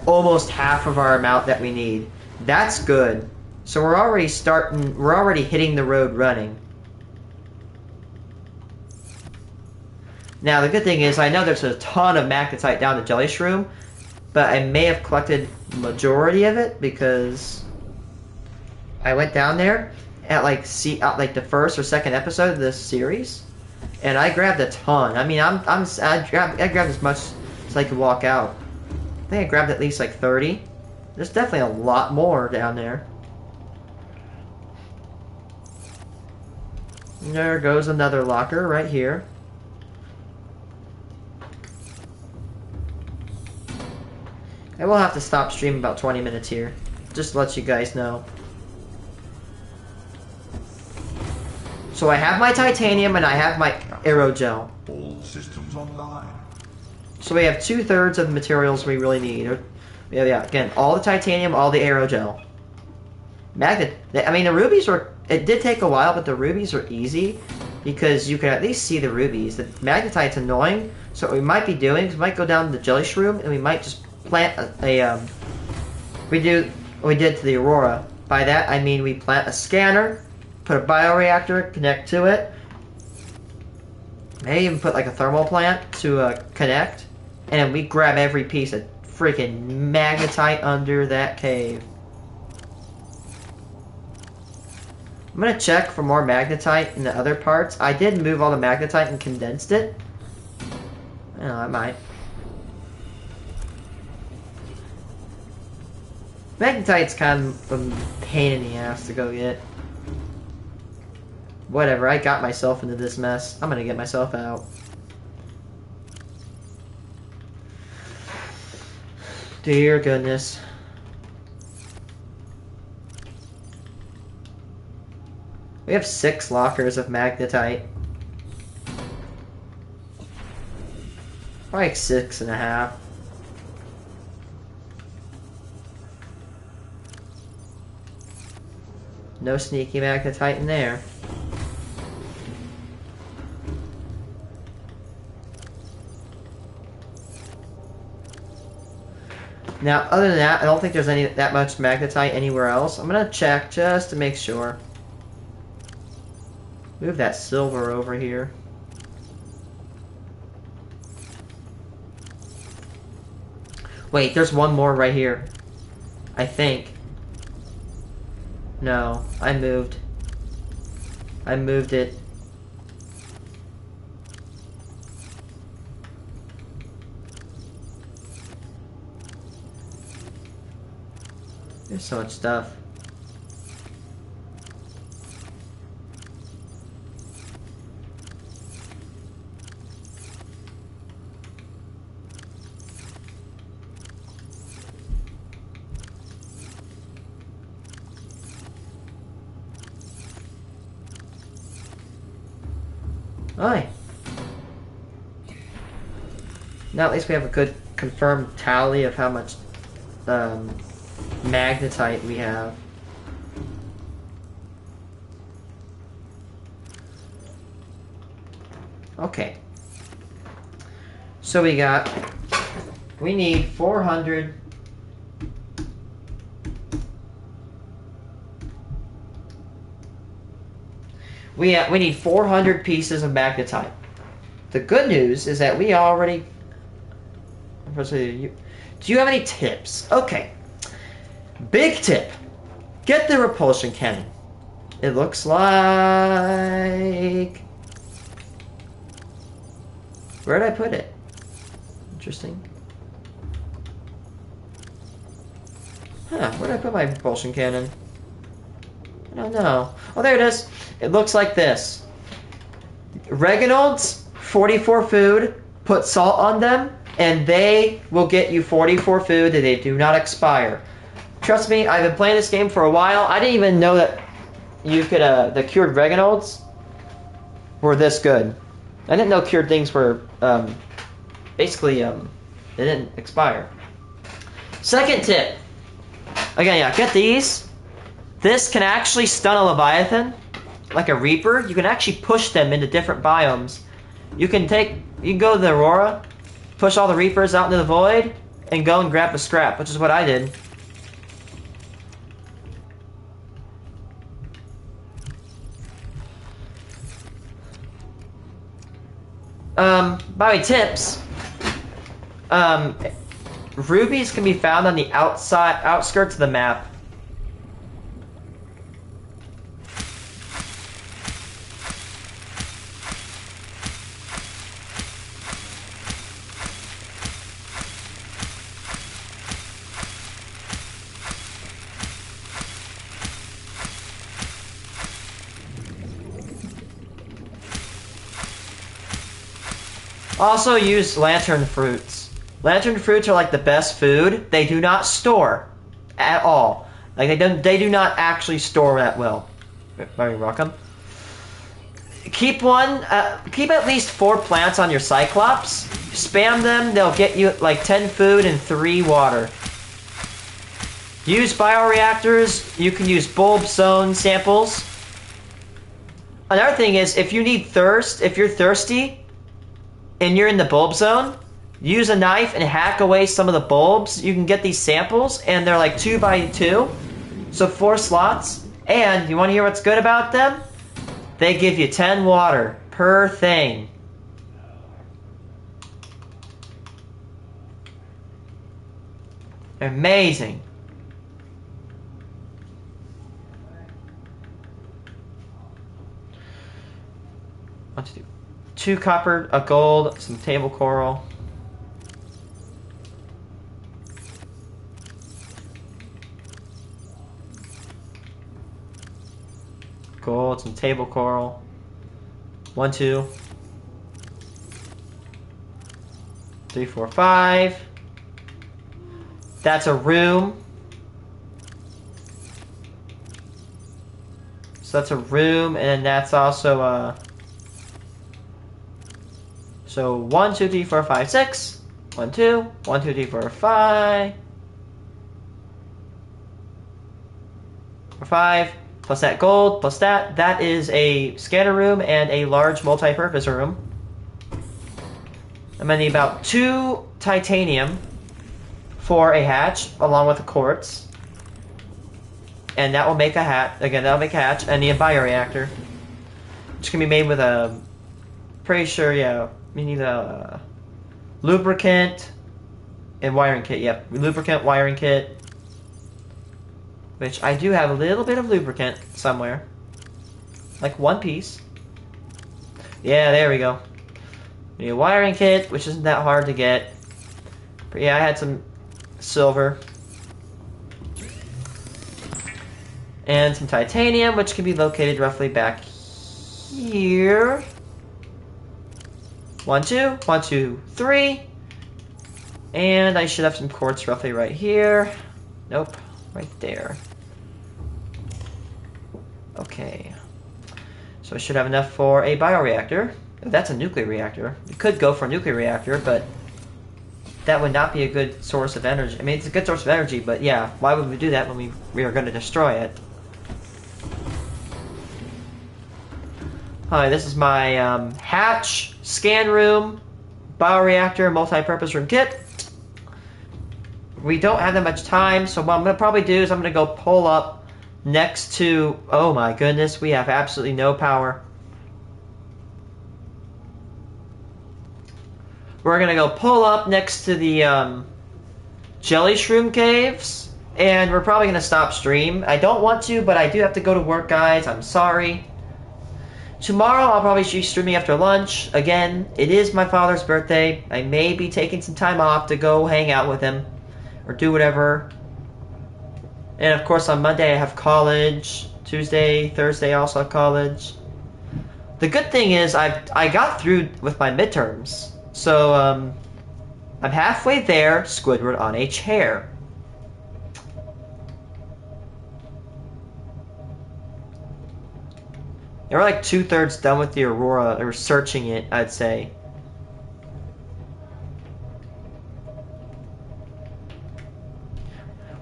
almost half of our amount that we need. That's good. So we're already hitting the road running. Now the good thing is I know there's a ton of magnetite down the jelly shroom, but I may have collected majority of it because I went down there at like the first or second episode of this series, and I grabbed a ton. I mean, I grabbed as much as I could walk out. I think I grabbed at least like 30. There's definitely a lot more down there. And there goes another locker right here. I will have to stop streaming about 20 minutes here. Just to let you guys know. So I have my titanium and I have my aerogel. All systems online. So we have 2/3 of the materials we really need. Yeah, again, all the titanium, all the aerogel. I mean, the rubies were... It did take a while, but the rubies are easy because you can at least see the rubies. The magnetite's annoying, so what we might be doing is we might go down to the jelly shroom and we might just plant we do what we did to the Aurora. By that, I mean we plant a scanner, put a bioreactor, connect to it, maybe even put like a thermal plant to connect, and then we grab every piece of freaking magnetite under that cave. I'm gonna check for more magnetite in the other parts. I did move all the magnetite and condensed it. I don't know, I might. Magnetite's kind of a pain in the ass to go get. Whatever, I got myself into this mess. I'm gonna get myself out. Dear goodness. We have 6 lockers of magnetite. Like 6.5. No sneaky magnetite in there. Now, other than that, I don't think there's that much magnetite anywhere else. I'm gonna check just to make sure. Move that silver over here. Wait, there's one more right here. I think. No, I moved. I moved it. There's so much stuff. Aye. Now at least we have a good confirmed tally of how much magnetite we have. Okay. So we need 400 We need 400 pieces of magnetite. The good news is that we already... Do you have any tips? Okay. Big tip. Get the repulsion cannon. It looks like... Where did I put it? Interesting. Huh, where did I put my repulsion cannon? I don't know. Oh, there it is. It looks like this. Reginald's 44 food, put salt on them, and they will get you 44 food that they do not expire. Trust me, I've been playing this game for a while. I didn't even know that you could, the cured Reginald's were this good. I didn't know cured things were, basically, they didn't expire. Second tip. Again, yeah, get these. This can actually stun a Leviathan, like a Reaper. You can actually push them into different biomes. You can go to the Aurora, push all the Reapers out into the void, and go and grab a scrap, which is what I did. By the way, tips. Rubies can be found on the outskirts of the map. Also use lantern fruits. Lantern fruits are like the best food. They do not store at all. Like they do not actually store that well. Very welcome. Keep at least 4 plants on your Cyclops. Spam them, they'll get you like 10 food and 3 water. Use bioreactors. You can use bulb zone samples. Another thing is, if you need thirst, if you're thirsty, and you're in the bulb zone, use a knife and hack away some of the bulbs. You can get these samples, and they're like 2 by 2, so 4 slots. And you want to hear what's good about them? They give you 10 water per thing. Amazing. What to do? 2 copper, a gold, some table coral. Gold, some table coral. 1, 2, 3, 4, 5. That's a room. So that's a room, and that's also a... So 1, 2, 3, 4, 5, 6. 1, 2. 1, 2, 3, 4, 5. 5. Plus that gold, plus that. That is a scanner room and a large multi-purpose room. I'm gonna need about 2 titanium for a hatch, along with a quartz. And that will make a hatch. Again, that'll make a hatch. I need a bioreactor, which can be made with a... Pretty sure, yeah. We need a lubricant and wiring kit. Yep, lubricant, wiring kit. Which I do have a little bit of lubricant somewhere. Like 1 piece. Yeah, there we go. We need a wiring kit, which isn't that hard to get. But yeah, I had some silver. And some titanium, which can be located roughly back here. 1, 2, 1, 2, 3. And I should have some quartz roughly right here. Nope, right there. Okay. So I should have enough for a bioreactor. That's a nuclear reactor. You could go for a nuclear reactor, but that would not be a good source of energy. I mean, it's a good source of energy, but yeah, why would we do that when we are going to destroy it? Hi, this is my hatch, scan room, bioreactor, multi-purpose room kit. We don't have that much time, so what I'm going to probably do is I'm going to go pull up next to... Oh my goodness, we have absolutely no power. We're gonna go pull up next to the jelly shroom caves. And we're probably gonna stop stream. I don't want to, but I do have to go to work, guys. I'm sorry. Tomorrow I'll probably be streaming after lunch. Again, it is my father's birthday. I may be taking some time off to go hang out with him. Or do whatever. And of course on Monday I have college. Tuesday, Thursday also have college. The good thing is I got through with my midterms. So I'm halfway there, Squidward on a chair. We're like 2/3 done with the Aurora, or searching it, I'd say.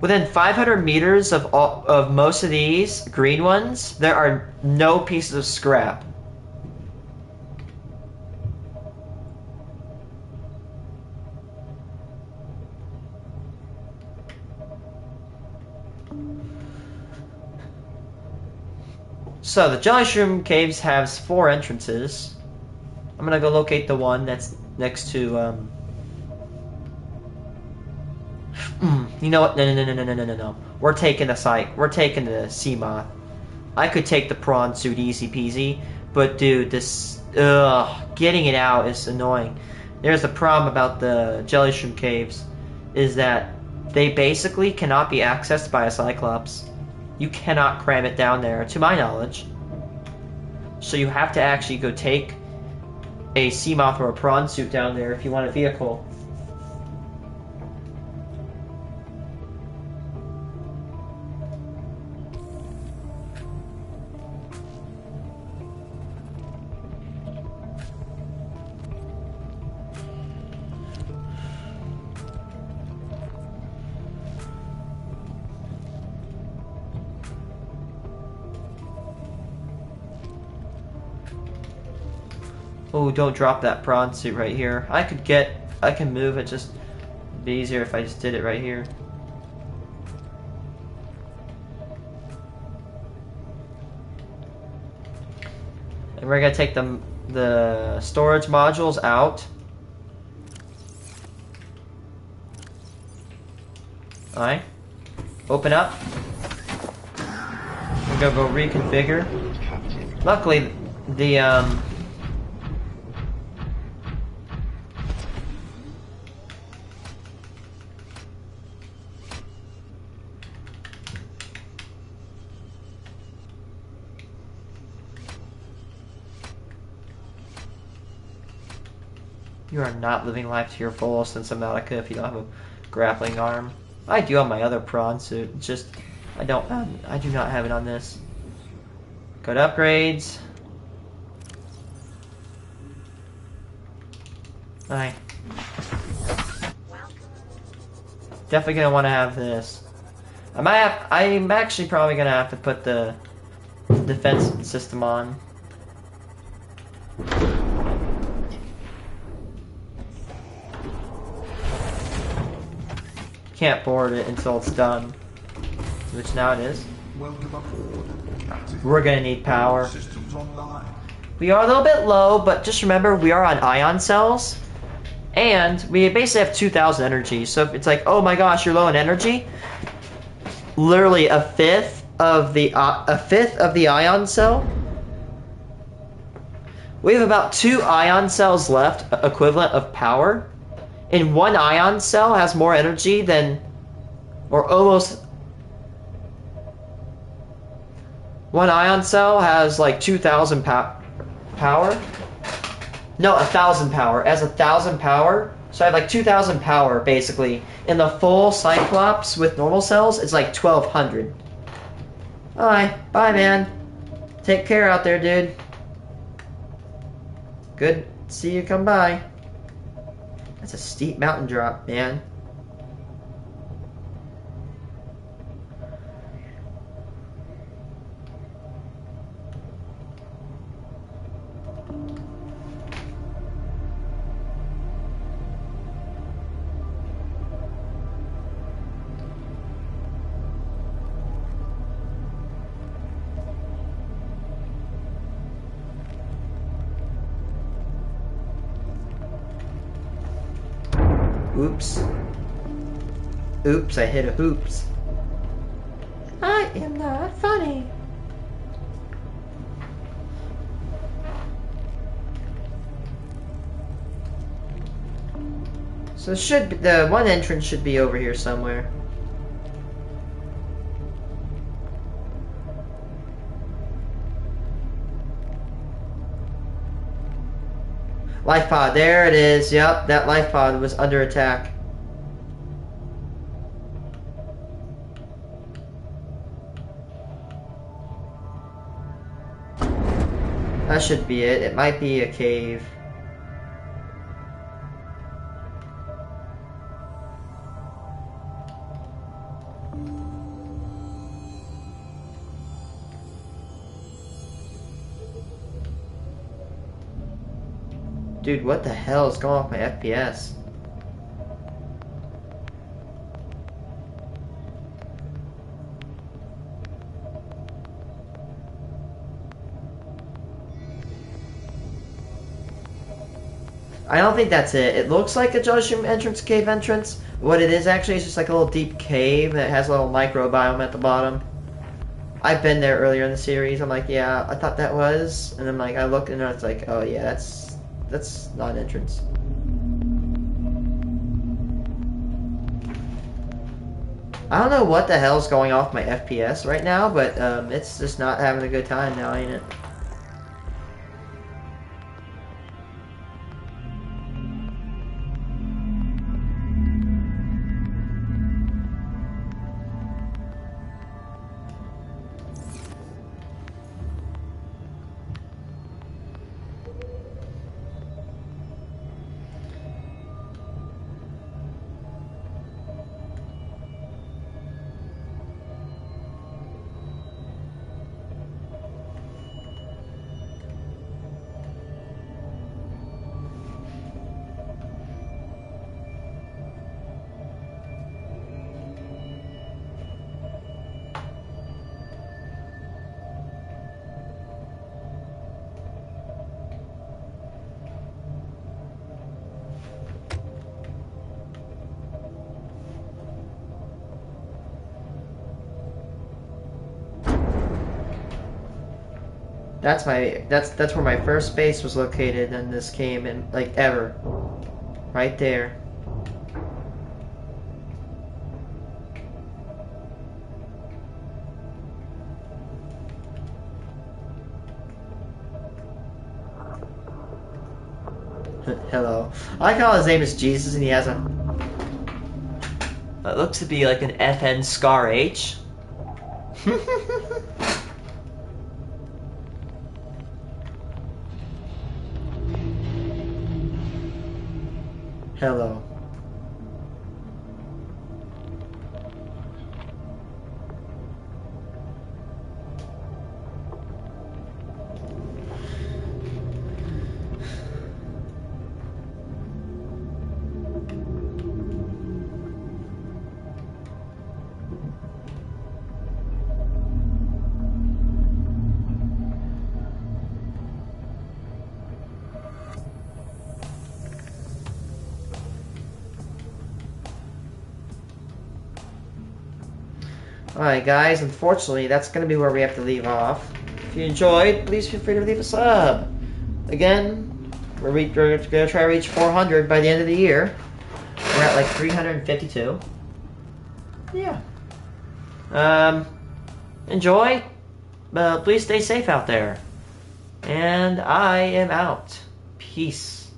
Within 500 meters of most of these green ones, there are no pieces of scrap. So, the Jelly Shroom Caves has 4 entrances. I'm gonna go locate the one that's next to, You know what? No. We're taking the site. We're taking the sea moth. I could take the prawn suit easy peasy, but dude, this... getting it out is annoying. There's the problem about the Jelly Shroom Caves, is that they basically cannot be accessed by a Cyclops. You cannot cram it down there, to my knowledge. So you have to actually go take a sea moth or a prawn suit down there if you want a vehicle. Oh, don't drop that prawn suit right here. I can move it, just be easier if I just did it right here. And we're gonna take the storage modules out. Alright. Open up. We're gonna go reconfigure. Luckily, the You are not living life to your fullest in Subnautica if you don't have a grappling arm. I do have my other prawn suit. It's just I do not have it on this. Go to upgrades. Alright. Definitely gonna want to have this. I'm actually probably gonna have to put the defense system on. Can't board it until it's done, which now it is. Welcome aboard. We're gonna need power. Systems online. We are a little bit low, but just remember we are on ion cells, and we basically have 2,000 energy. So if it's like, oh my gosh, you're low in energy, literally a fifth of the ion cell. We have about 2 ion cells left, equivalent of power. And 1 ion cell has more energy than, or almost, 1 ion cell has like 2,000 power. No, 1,000 power. It has 1,000 power. So I have like 2,000 power basically. In the full Cyclops with normal cells, it's like 1,200. Alright, bye man. Take care out there, dude. Good to see you come by. That's a steep mountain drop, man. Oops. Oops, I hit a hoops. I am not funny. So the one entrance should be over here somewhere. Life pod, there it is. Yep, that life pod was under attack. That should be it. It might be a cave. Dude, what the hell is going on with my FPS? I don't think that's it. It looks like a Joshua entrance, cave entrance. What it is actually is just like a little deep cave that has a little microbiome at the bottom. I've been there earlier in the series. I'm like, yeah, I thought that was. And then like I look and it's like, oh yeah, that's not an entrance. I don't know what the hell's going off my FPS right now, but it's just not having a good time now, ain't it? That's where my first base was located in this game, and like ever. Right there. Hello. I like how his name is Jesus and he has a... It looks to be like an FN Scar H. Hello. Alright guys, unfortunately that's going to be where we have to leave off. If you enjoyed, please feel free to leave a sub. Again, we're going to try to reach 400 by the end of the year. We're at like 352. Yeah. Enjoy. Please stay safe out there. And I am out. Peace.